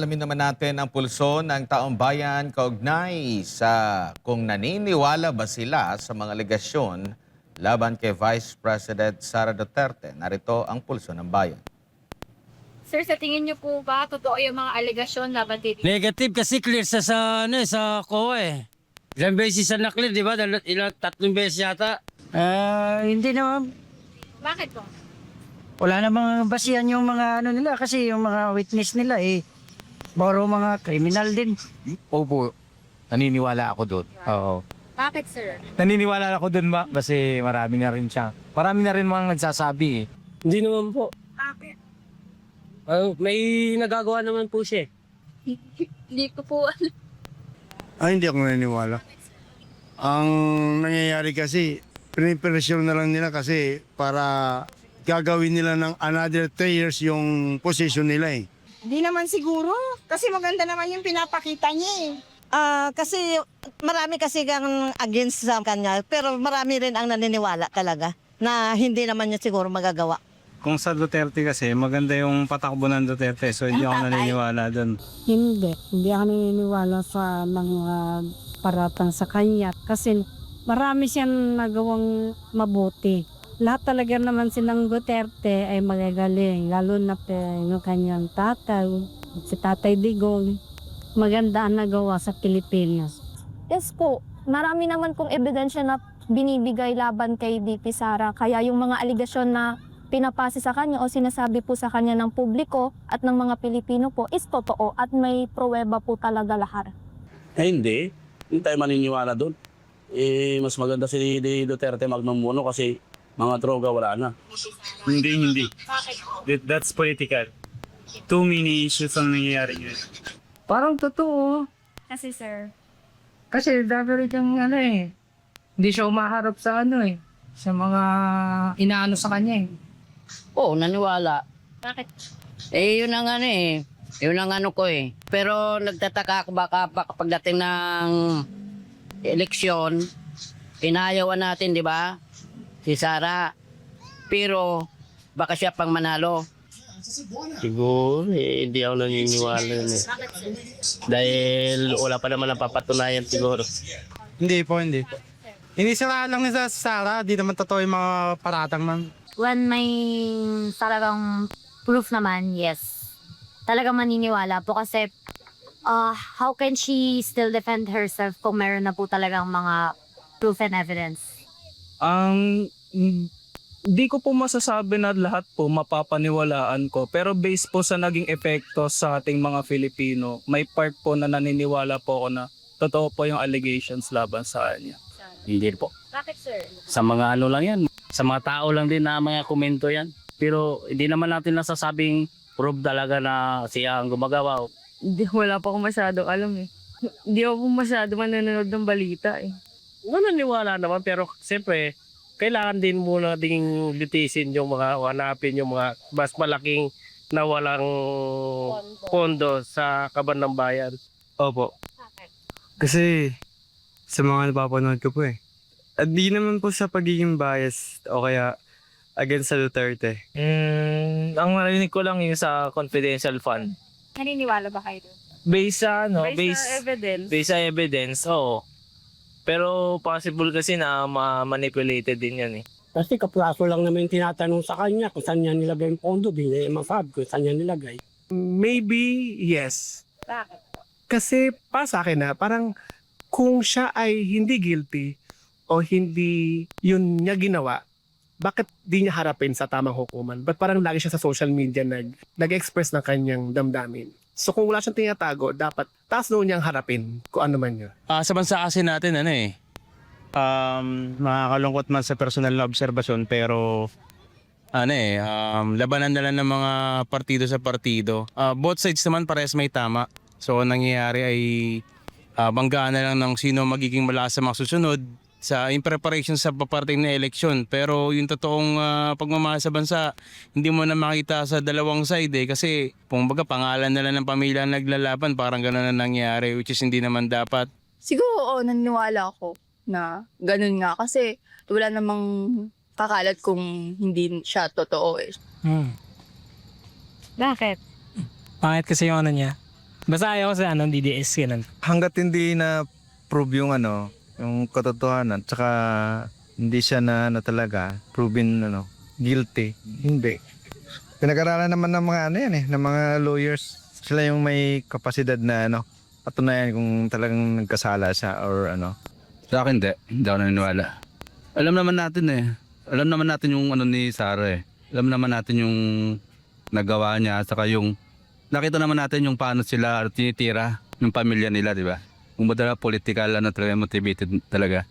alamin naman natin ang pulso ng taong bayan kaugnay sa kung naniniwala ba sila sa mga alegasyon laban kay Vice President Sara Duterte. Narito ang pulso ng bayan. Sir, sa tingin niyo po ba totoo yung mga alegasyon laban kay Negative kasi clear sa COA eh. Ilang beses na clear, di ba? Tatlong beses yata. Hindi naman. Bakit po? Wala namang basihan yung mga ano nila kasi yung mga witness nila baro mga criminal din. Opo, naniniwala ako doon. Oo. Bakit, sir? Naniniwala ako doon kasi marami na rin siya. Marami na rin mga nagsasabi eh. Hindi naman po. Bakit? May nagagawa naman po siya. Hindi ko po alam. Hindi ako naniniwala. Ang nangyayari kasi, pinipresyon na lang nila kasi para gagawin nila ng another 3 years yung position nila eh. Di naman siguro. Kasi maganda naman yung pinapakita niya eh. Kasi marami kasi kang against sa kanya, pero marami rin ang naniniwala talaga na hindi naman niya siguro magagawa. Kung sa Duterte kasi, maganda yung patakbo ng Duterte. So, hindi ako naniniwala doon. Hindi ako naniniwala sa mga paratang sa kanya. Kasi marami siyang nagawang mabuti. Lahat talaga naman silang Duterte ay magagaling. Lalo na yung kanyang tatay, si Tatay Digong. Maganda ang nagawa sa Pilipinas. Yes po. Marami naman pong ebidensya na binibigay laban kay DP Sara. Kaya yung mga aligasyon na pinapasa sa kanya o sinasabi po sa kanya ng publiko at ng mga Pilipino po is totoo at may pruweba po talaga lahat. Hindi. Hindi tayo maniniwala doon. Mas maganda si Duterte magmumuno kasi mga droga wala na. Hindi. That's political. Too many issues ang nangyayari ngayon. Parang totoo. Kasi, sir, Kasi dami rin yung hindi siya umaharap sa sa mga inaano sa kanya Oo, naniwala. bakit? Yun ang yun ang ko eh. Pero nagtataka ako baka pagdating ng eleksyon, inayawan natin, di ba? Si Sara. Pero baka siya pang manalo. Siguro, hindi ako naniniwala yun eh. Dahil wala pa naman napapatunayan siguro. Hindi po. Hindi sila lang ni Sara. Di naman totoo yung mga paratang man. When may talagang proof naman, yes. Talagang maniniwala po kasi how can she still defend herself kung meron na po talagang mga proof and evidence? Hindi ko po masasabi na lahat po mapapaniwalaan ko. Pero based po sa naging epekto sa ating mga Filipino, may part po na naniniwala po ako na totoo po yung allegations laban sa kanya. Hindi po. Bakit, sir? Sa mga ano lang yan. Sa mga tao lang din na mga komento yan. Pero hindi naman natin nasasabing proof talaga na siya ang gumagawa. Wala pa akong masyadong alam eh. Hindi ako masyado manonood ng balita eh. Naniniwala naman pero siyempre kailangan din muna ding litisin yung mga hanapin yung mga mas malaking na walang pondo sa kaban ng bayan. Opo. Kasi sa mga napapanood ko po eh. At di naman po sa pagiging bias o kaya against sa Duterte. Ang narinig ko lang yung sa confidential fund. Naniniwala ba kayo doon? Based sa Evidence. Based sa evidence, oo. Pero possible kasi na ma-manipulated din yan eh. Kasi kapraso lang naman yung tinatanong sa kanya kung saan niya nilagay yung pondo. Hindi masabi kung saan niya nilagay. Maybe yes. Bakit? Kasi para sa akin parang kung siya ay hindi guilty o hindi yun niya ginawa, bakit di niya harapin sa tamang hukuman? Ba't parang lagi siya sa social media nag-express ng kanyang damdamin? So kung wala siyang tinatago, dapat taas noon niyang harapin kung ano man yun. Sa bansa kasi natin nakakalungkot man sa personal na obserbasyon pero labanan na lang ng mga partido sa partido. Both sides naman parehas may tama. So ang nangyayari ay banggaan na lang ng sino magiging malakas sa mga susunod in preparation sa paparating na eleksyon. Pero yung totoong pagmamahal sa bansa, hindi mo na makita sa dalawang side kasi kumbaga pangalan na lang ng pamilya naglalaban, parang gano'n na nangyari which is hindi naman dapat. Siguro naniniwala ako na ganun nga kasi wala namang kakalat kung hindi siya totoo eh. Bakit? Pangit kasi yung ano niya. Basta ayaw ko sa DDS ganun. Hanggat hindi na prove yung yung katotohanan, tsaka hindi siya na talaga proven guilty, hindi. Pinag-aralan naman ng mga ng mga lawyers. Sila yung may kapasidad na patunayan kung talagang nagkasala siya or Sa akin, hindi ako naniniwala. Alam naman natin yung ni Sarah eh. Alam naman natin yung nagawa niya, saka yung nakita naman natin yung paano sila tinitira yung pamilya nila, di ba? Kung ba talaga political, talaga motivated talaga.